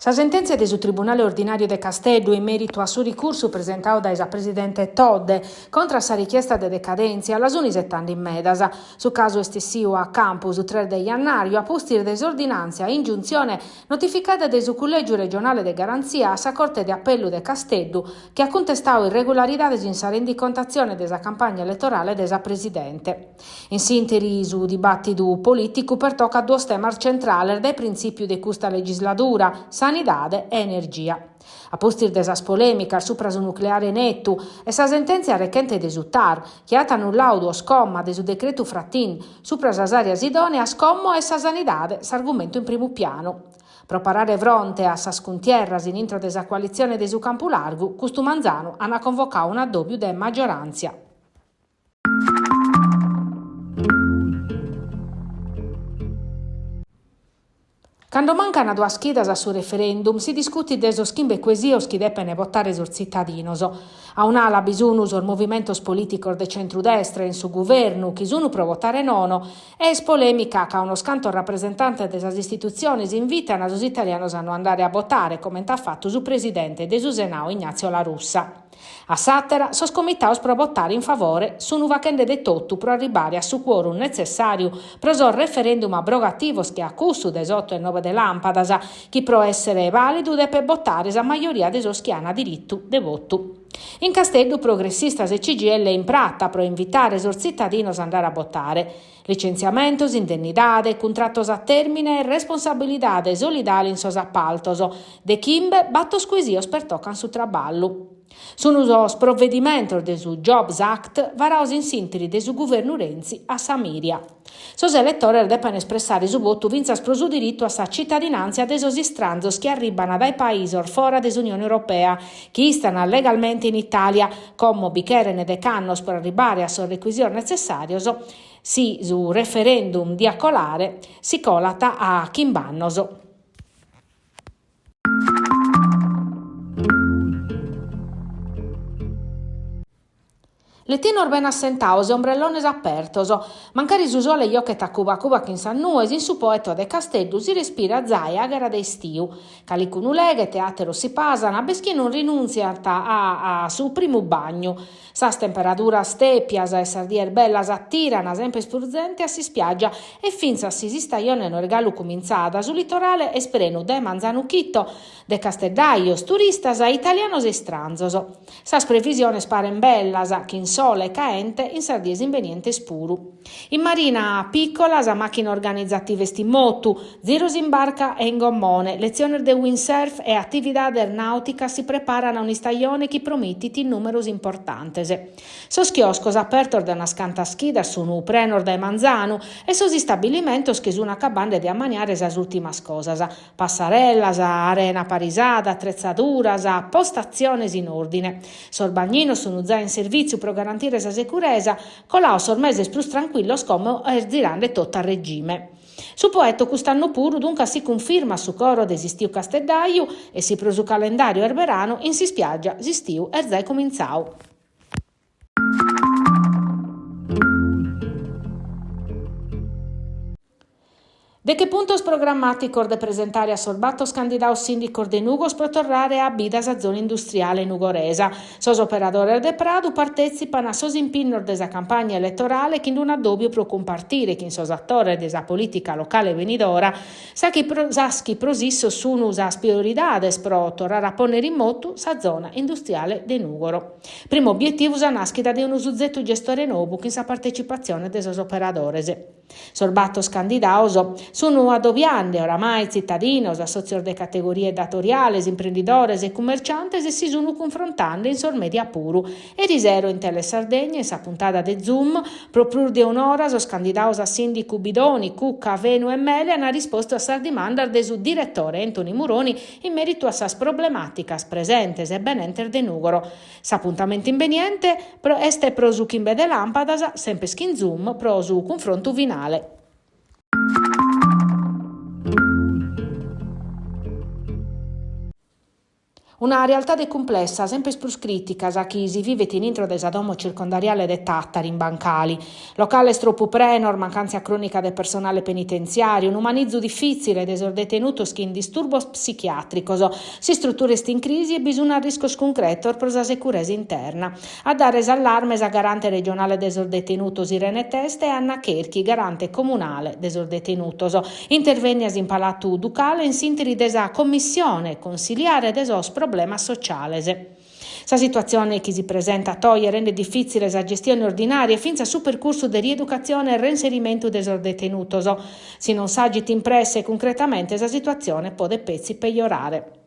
La sentenza del Tribunale Ordinario de Casteddu in merito a su ricurso presentato da presidente Todde contro sa richiesta de decadenza alla Unisettandi in Medasa su caso estessivo a campus 3 de Jannario a postir desordinanza e ingiunzione notificata del Collegio Regionale de Garanzia a sa Corte de Appello de Casteddu che ha contestato irregolarità in sa rendicontazione della campagna elettorale della presidente. In sintesi su dibattito politico per tocca due temi centrali dei principi di questa legislatura, sanidade e energia. A postir desa polemica supra su nucleare nettu e sa sentenza recente de su TAR, che ha annullato o scomma de su decreto Frattin supra sas areas idoneas como e sa sanidade s'argomento in primo piano. Pro parare fronte a sas cuntierras in intro desa coalizione de su Campo Largu, custu Manzano hanno convocato un addobbio de maggioranza. Quando mancano due schidas su referendum, si discute de sos chimbe quesios chi deppene votare sul cittadinos. A un'ala bisogno il movimento politico de centrodestra in su governo, chi sono pro votare nono, e es polemica che uno scanto rappresentante delle istituzioni invitano os italianos a non andare a votare, come ha fatto su presidente de su Senau Ignazio La Russa. A Sattera, sos comitaos pro votare in favore su un vacende de tottu pro arrivare a su quorum necessario pro sos referendum abrogativos che a cussu des 8 e 9 de lampadas, chi pro essere valido deve votare sa maggioria de sos chi hanno diritto de voto. In Casteddu progressistas e CGL in pratta pro invitare sos cittadinos a andare a votare. Licenziamentos, indennidade, contrattos a termine e responsabilidade solidali in sos appaltos. De chimbe battos quesios per toccan su traballu. Sono os provvedimentos de su Jobs Act varaos in sintesi de su governo Renzi a Samiria. Sos elettori devono espressare su voto vinzas pro su diritto a sa cittadinanza de sos istranzos che arrivano dai paesi fora dell'Unione Europea, che stanno legalmente in Italia, come bicheren de cannos per arrivare a sos requisitos necessarios, si su referendum di accolare si colata a chimbannos. Lettino ben assentaos e ombrellones apertos. Mancari su sole iocchet a Cuba che in Sannues, in su poeto de Casteddu si respira zai agara de stiu. Calicunu leghe, teatero si pasano, a beschì non rinunziata a su primo bagno. Sas temperaturas tepias e sardier bellas attirano, sempre spurzente, a si spiaggia e finza si staione no regalo cominciata su litorale esprenu de Manzanuchitto, de Casteddaios, turistas italianos e stranzos. Sas previsiones paren bellas, che in sole caente in sardies inveniente spuru. In marina piccola, sa macchina organizzative stimotu, ziros in barca e in gommone, lezioni de windsurf e attività aeronautica si preparano a un stagione che promettiti numeros importantes. Sos chioscos apertos da una scanta schida sono prenor da Manzano e sos stabilimentos che sono acabando di ammaniare sas ultimas cosas, passarellas, arena parisada, attrezzaduras, postazioni in ordine. Sos bagninos sono già in servizio pro garantire sa sicurezza, colaos ormai più tranquillos come erzirande tutto a regime. Su poeto quest'anno puro dunque si conferma su coro desistiu Casteddaiu e si pro su calendario erberano in si spiaggia zistiu erzai cominciau. De che puntos programmaticos de presentare a sorbattos candidatos sindicos de Nugos pro tornare a bidas a zona industriale nugoresa. Sos operadores de Prado partecipano a sos impinnor de sa campagna elettorale che in un addobbio pro compartire che in sos attore de sa politica locale venidora sa chi prosisso sono sas prioridades pro tornare a ponere in moto sa zona industriale de Nugoro. Primo obiettivo sa nascita de uno suzzetto gestore nuovo che in sa partecipazione de sos operadores. Sorbattos candidatos sono addobiande oramai cittadinos, associazioni de categorie datoriales, imprenditores e commerciantes e si sono confrontando in sormedia puru. E risero in Tele Sardegna, in sa puntata de Zoom, proprio di un'ora, sos candidatos a sindico Bidoni, Cucca, Venu e Mele hanno risposto a sar dimanda de su direttore Antoni Muroni in merito a sas problematicas presentes e benenter de Nugoro. S'appuntamento inveniente este pro su chimbe de lampadas, sempre in Zoom, pro su confronto vinale. Una realtà complessa, sempre più critica, a chi si vive dentro del domo circondariale de Tattari in bancali. Locale troppo prenor, mancanza cronica del personale penitenziario, un umanizzo difficile des detenutos che in disturbo psichiatrico, si strutture in crisi e bisogna a rischio concreto per la sicurezza interna. A dare allarme a garante regionale des detenutos Irene Teste e Anna Cherchi, garante comunale des detenutos. Intervenias in Palatu Ducale in sintesi desa commissione consiliare des problema sociale. Questa situazione che si presenta a Toia rende difficile la gestione ordinaria finza su percorso di rieducazione e reinserimento dei detenutos. Se non s'agiti impresse concretamente, la situazione può pezzi peggiorare.